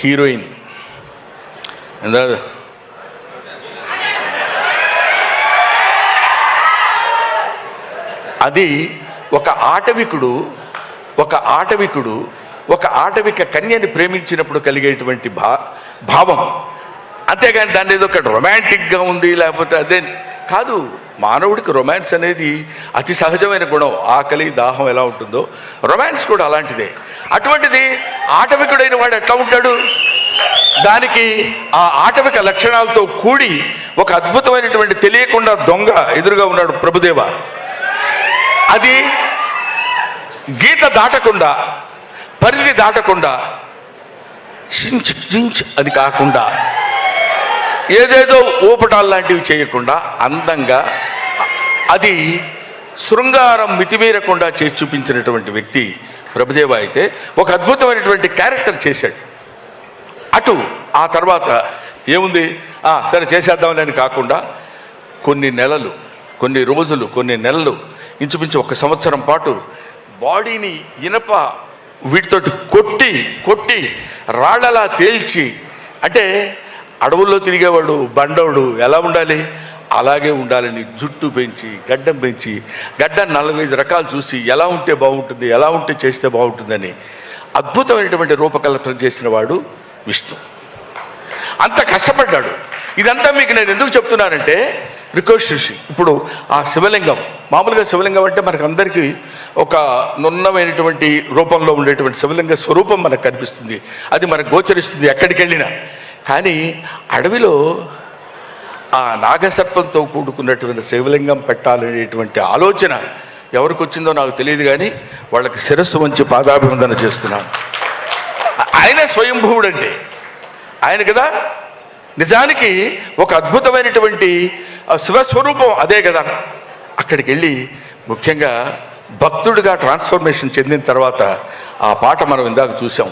Heroine అది ఒక ఆటవిక కన్యని ప్రేమించినప్పుడు కలిగేటువంటి భావం. అంతేగాని దాన్ని ఏదో ఒక రొమాంటిక్గా ఉంది లేకపోతే అదే కాదు. మానవుడికి రొమాన్స్ అనేది అతి సహజమైన గుణం. ఆకలి దాహం ఎలా ఉంటుందో రొమాన్స్ కూడా అలాంటిదే. అటువంటిది ఆటవికుడైన వాడు ఎట్లా ఉంటాడు? దానికి ఆ ఆటవిక లక్షణాలతో కూడి ఒక అద్భుతమైనటువంటి తెలియకుండా దొంగ ఎదురుగా ఉన్నాడు ప్రభుదేవ. అది గీత దాటకుండా, పరిధి దాటకుండా, చించ్ అది కాకుండా, ఏదేదో ఊపటాలు లాంటివి చేయకుండా అందంగా అది శృంగారం మితిమీరకుండా చేసి చూపించినటువంటి వ్యక్తి ప్రభుదేవ. అయితే ఒక అద్భుతమైనటువంటి క్యారెక్టర్ చేశాడు. అటు ఆ తర్వాత ఏముంది, సరే చేసేద్దామని కాకుండా కొన్ని నెలలు, కొన్ని రోజులు, కొన్ని నెలలు, ఇంచుమించు 1 సంవత్సరం పాటు బాడీని ఇనప వీటితోటి కొట్టి రాళ్లలా తేల్చి, అంటే అడవుల్లో తిరిగేవాడు బండవుడు ఎలా ఉండాలి అలాగే ఉండాలని జుట్టు పెంచి, గడ్డం పెంచి, గడ్డం 4-5 రకాలు చూసి ఎలా ఉంటే బాగుంటుంది, ఎలా ఉంటే చేస్తే బాగుంటుందని అద్భుతమైనటువంటి రూపకల్పన చేసిన వాడు విష్ణు. అంత కష్టపడ్డాడు. ఇదంతా మీకు నేను ఎందుకు చెప్తున్నానంటే రిక్వెస్ట్ చేసి, ఇప్పుడు ఆ శివలింగం, మామూలుగా శివలింగం అంటే మనకు అందరికీ ఒక నున్నమైనటువంటి రూపంలో ఉండేటువంటి శివలింగ స్వరూపం మనకు కనిపిస్తుంది, అది మనకు గోచరిస్తుంది ఎక్కడికి వెళ్ళినా. కానీ అడవిలో ఆ నాగసర్పంతో కూడుకున్నటువంటి శివలింగం పెట్టాలనేటువంటి ఆలోచన ఎవరికి వచ్చిందో నాకు తెలియదు, కానీ వాళ్ళకి శిరస్సు వంచి పాదాభివందన చేస్తున్నాను. ఆయన స్వయంభువుడు అంటే ఆయన కదా. నిజానికి ఒక అద్భుతమైనటువంటి శివస్వరూపం అదే కదా. అక్కడికి వెళ్ళి ముఖ్యంగా భక్తుడిగా ట్రాన్స్ఫర్మేషన్ చెందిన తర్వాత ఆ పాట మనం ఇందాక చూసాం.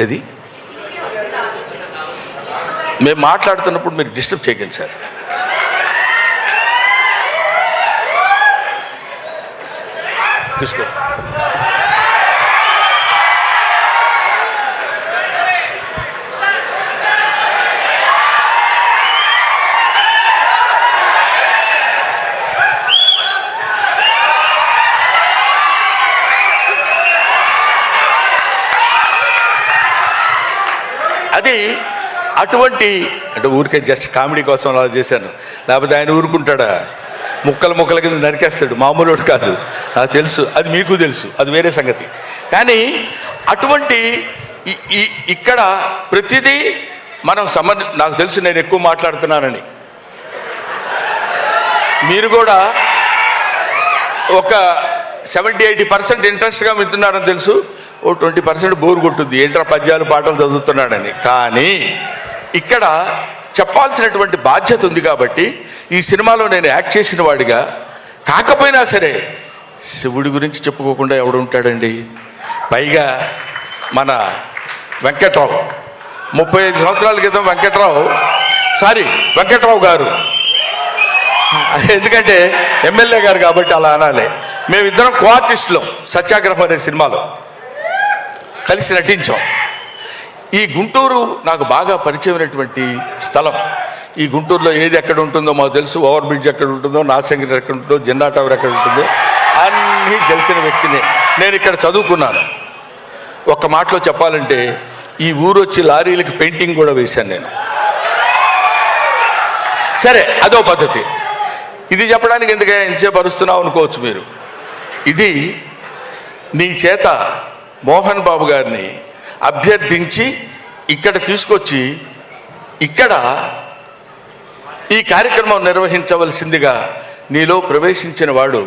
ఇది మేము మాట్లాడుతున్నప్పుడు మీరు డిస్టర్బ్ చేయకండి సార్. తీసుకో. అది అటువంటి, అంటే ఊరికే జస్ట్ కామెడీ కోసం అలా చేశాను, లేకపోతే ఆయన ఊరుకుంటాడా? ముక్కల కింద నరికేస్తాడు, మామూలుడు కాదు. నాకు తెలుసు, అది మీకు తెలుసు, అది వేరే సంగతి. కానీ అటువంటి ఇక్కడ ప్రతిదీ మనం నాకు తెలుసు నేను ఎక్కువ మాట్లాడుతున్నానని. మీరు కూడా ఒక 70-80% ఇంట్రెస్ట్గా వింటున్నారని తెలుసు. ఓ 20% బోరు కొట్టుద్ది, ఏంట్రా పద్యాలు పాటలు చదువుతున్నాడని. కానీ ఇక్కడ చెప్పాల్సినటువంటి బాధ్యత ఉంది కాబట్టి ఈ సినిమాలో నేను యాక్ట్ చేసిన వాడిగా కాకపోయినా సరే శివుడి గురించి చెప్పుకోకుండా ఎవడు ఉంటాడండి? పైగా మన వెంకట్రావు 35 సంవత్సరాల క్రితం వెంకట్రావు గారు, ఎందుకంటే ఎమ్మెల్యే గారు కాబట్టి అలా అనాలి. మేమిద్దరం కో-ఆర్టిస్టులం సత్యాగ్రహం అనే సినిమాలో కలిసి నటించాం. ఈ గుంటూరు నాకు బాగా పరిచయమైనటువంటి స్థలం. ఈ గుంటూరులో ఏది ఎక్కడ ఉంటుందో మాకు తెలుసు. ఓవర్ బ్రిడ్జ్ ఎక్కడ ఉంటుందో, నాసంగిరి ఎక్కడ ఉంటుందో, జిన్నా టవర్ ఎక్కడ ఉంటుందో అన్నీ తెలిసిన వ్యక్తిని. నేను ఇక్కడ చదువుకున్నాను. ఒక్క మాటలో చెప్పాలంటే ఈ ఊరు వచ్చి లారీలకి పెయింటింగ్ కూడా వేశాను నేను. సరే, అదో పద్ధతి. ఇది చెప్పడానికి ఎందుకే ఎంతసేపు అరుస్తున్నావు అనుకోవచ్చు మీరు. ఇది నీ చేత మోహన్ బాబు గారిని అభ్యర్థించి ఇక్కడ తీసుకొచ్చి ఇక్కడ ఈ కార్యక్రమం నిర్వహించవలసిందిగా నీలో ప్రవేశించిన వాడు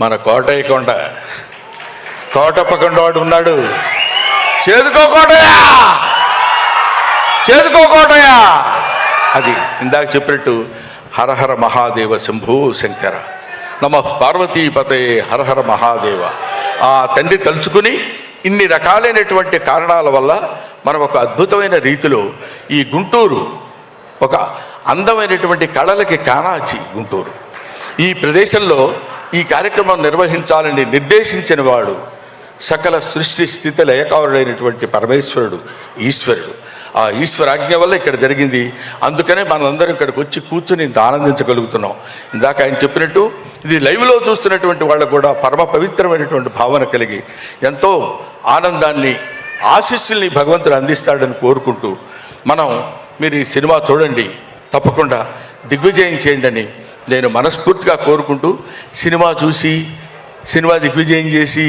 మన కోటప్పకొండ వాడు ఉన్నాడు. చేదుకోకోటయా అది ఇందాక చెప్పినట్టు హరహర మహాదేవ శంభో శంకర నమః పార్వతీపతే హరహర మహాదేవ. ఆ తండ్రి తలుచుకుని ఇన్ని రకాలైనటువంటి కారణాల వల్ల మనం ఒక అద్భుతమైన రీతిలో ఈ గుంటూరు ఒక అందమైనటువంటి కళలకి కానాచి గుంటూరు. ఈ ప్రదేశంలో ఈ కార్యక్రమం నిర్వహించాలని నిర్దేశించిన వాడు సకల సృష్టి స్థితి లయకారుడైనటువంటి పరమేశ్వరుడు, ఈశ్వరుడు. ఆ ఈశ్వరాజ్ఞ వల్ల ఇక్కడ జరిగింది. అందుకనే మనందరం ఇక్కడికి వచ్చి కూర్చుని ఇంత ఆనందించగలుగుతున్నాం. ఇందాక ఆయన చెప్పినట్టు ఇది లైవ్లో చూస్తున్నటువంటి వాళ్ళకు కూడా పరమ పవిత్రమైనటువంటి భావన కలిగి ఎంతో ఆనందాన్ని, ఆశీస్సుల్ని భగవంతుడు అందిస్తాడని కోరుకుంటూ మీరు ఈ సినిమా చూడండి, తప్పకుండా దిగ్విజయం చేయండి అని నేను మనస్ఫూర్తిగా కోరుకుంటూ, సినిమా చూసి సినిమా దిగ్విజయం చేసి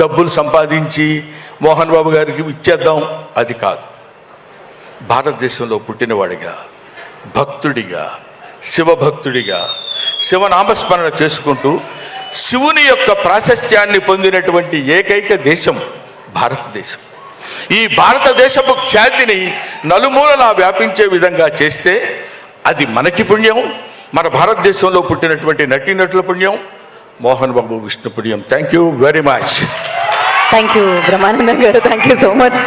డబ్బులు సంపాదించి మోహన్ బాబు గారికి ఇచ్చేద్దాం అది కాదు. భారతదేశంలో పుట్టినవాడిగా, భక్తుడిగా, శివభక్తుడిగా శివనామస్మరణ చేసుకుంటూ శివుని యొక్క ప్రాశస్త్యాన్ని పొందినటువంటి ఏకైక దేశం భారతదేశం. ఈ భారతదేశపు ఖ్యాతిని నలుమూలలా వ్యాపించే విధంగా చేస్తే అది మనకి పుణ్యం, మన భారతదేశంలో పుట్టినటువంటి నటీనటుల పుణ్యం, మోహన్ బాబు, విష్ణు పుణ్యం. Thank you very much. Thank you Brahmanandam గారు, థ్యాంక్ యూ సో మచ్.